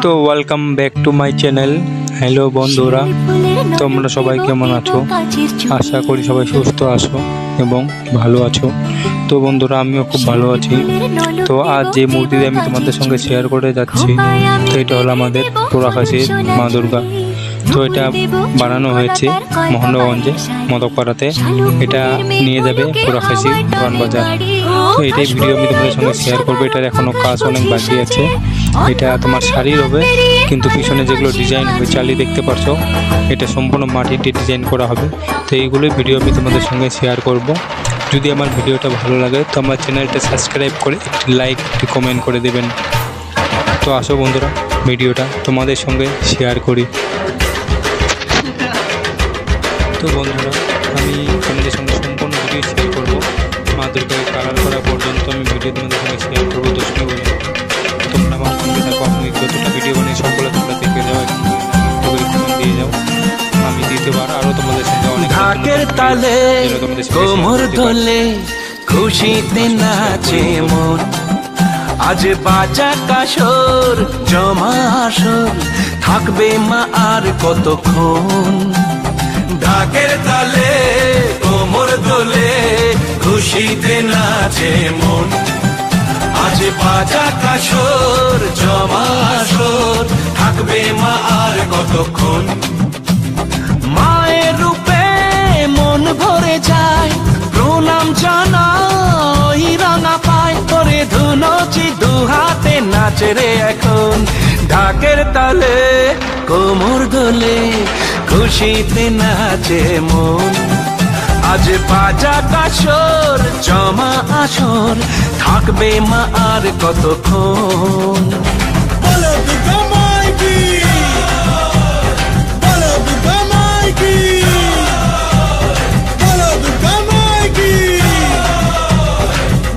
তো welcome back to my channel. Hello বন্ধুরা, তোমরা সবাই কেমন আছো? আশা করি সবাই সুস্থ আছো এবং ভালো আছো। তো বন্ধুরা, আমিও খুব ভালো আছি। তো আজ যে মূর্তিটি আমি তোমাদের সঙ্গে শেয়ার করে যাচ্ছি, তো এটা হলো আমাদের পোড়াখাসির মা দুর্গা। তো এটা বানানো হয়েছে মোহনগঞ্জে মদকপাড়াতে। এটা নিয়ে যাবে পোড়াখাসি পুরান বাজার। তো এটাই ভিডিও আমি তোমাদের সঙ্গে শেয়ার করবো। এটার এখনও কাজ অনেক বাকি আছে। এটা তোমার শাড়ির হবে, কিন্তু পিছনে যেগুলো ডিজাইন হবে চালিয়ে দেখতে পারছো, এটা সম্পূর্ণ মাটির দিয়ে ডিজাইন করা হবে। তো এইগুলোই ভিডিও আমি তোমাদের সঙ্গে শেয়ার করব। যদি আমার ভিডিওটা ভালো লাগে তো আমার চ্যানেলটা সাবস্ক্রাইব করে একটি লাইক একটি কমেন্ট করে দেবেন। তো আসো বন্ধুরা, ভিডিওটা তোমাদের সঙ্গে শেয়ার করি। তো বন্ধুরা, আমি তোমাদের সঙ্গে সম্পূর্ণ ভিডিও শেয়ার করবো। মা দুর্গাকে কালার করা পর্যন্ত আমি ভিডিও তোমাদের সঙ্গে শেয়ার করবো 10 মিনিট। তোমরা আমার সঙ্গে থাকো। আমি যতটা ভিডিও বানিয়ে সবগুলো তোমরা দেখে যাও, কমেন্ট দিয়ে যাও। আমি দ্বিতীয়বার আরও তোমাদের সঙ্গে অনেক ঢাকের তালে কোমর দোলে খুশিতে নাচে মন। আজ বাজা কাসর জমা আসর, থাকবে মা আর কতক্ষণ। ঢাকের তালে কোমর দোলে খুশিতে নাচে মন। আজ বাজা কাসর জমা আসর, থাকবে মা আর কতক্ষণ। মায়ের রূপে মন ভরে যায়, প্রণাম জানাই রাঙা পায়। করে ধুনচি দুহাতে নাচে রে এখন। ঢাকের তালে কোমর দোলে খুশিতে নাচে মন। আজ বাজা কাসর জমা আসর, থাকবে মা আর কতক্ষণ। বলো দুর্গা মাই কি, বলো দুর্গা মাই কি, বলো দুর্গা মাই কি,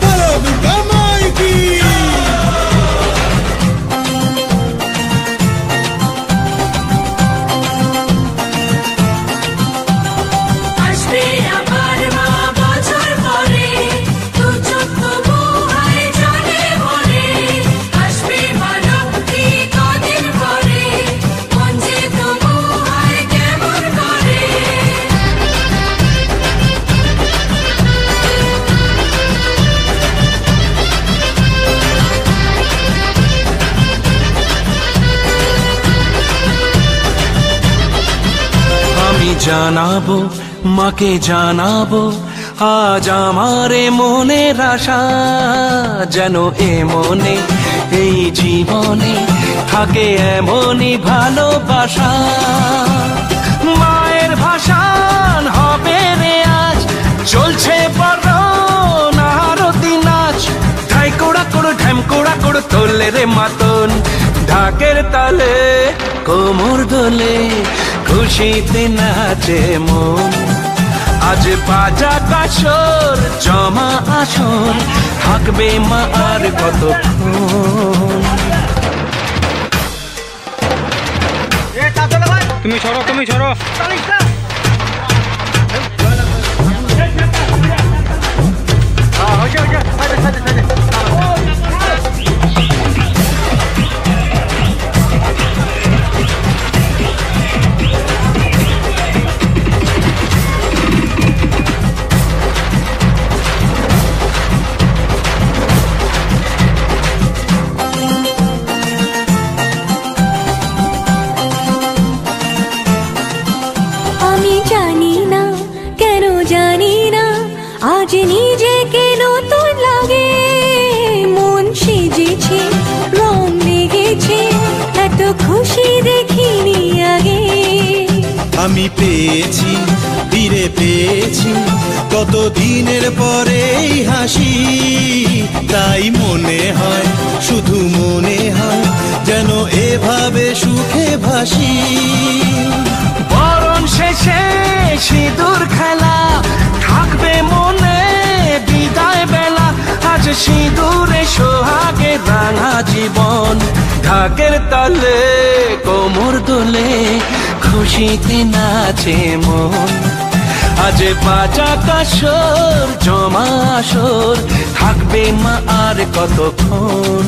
বলো দুর্গা মাই কি। জানাবো মাকে জানাবো আজ আমারে মনের আশা, যেন এ মনে এই জীবনে থাকে এমনই ভালোবাসা। মায়ের ভাষান হবে রে আজ, চলছে বড় নারতি নাচ। ঢাই কোড়া কোড় ঢ্যাম কোড়া কোড় তোলে রে মাতন। ঢাকের তালে কোমর দোলে খুশিতে নাচে মন। আজ বাজা কাসর জমা আসর, থাকবে মা আর কতক্ষণ। তুমি সরো, তুমি সরো। আজ নিজেকে নতুন লাগে, মন সেজেছে রং লেগেছে, এত খুশি দেখিনি আগে। আমি পেয়েছি ফিরে পেয়েছি কত দিনের পরে হাসি। তাই মনে হয় শুধু মনে হয় যেন এভাবে সুখে ভাসি। বরণ শেষে সিঁদুর খেলা থাকবে মনে বিদায় বেলা। আজ সিঁদুরে সোহাগে রাঙা জীবন। ঢাকের তালে কোমর দোলে খুশিতে নাচে মন। আজ বাজা কাসর জমা আসর, থাকবে মা আর কতক্ষণ।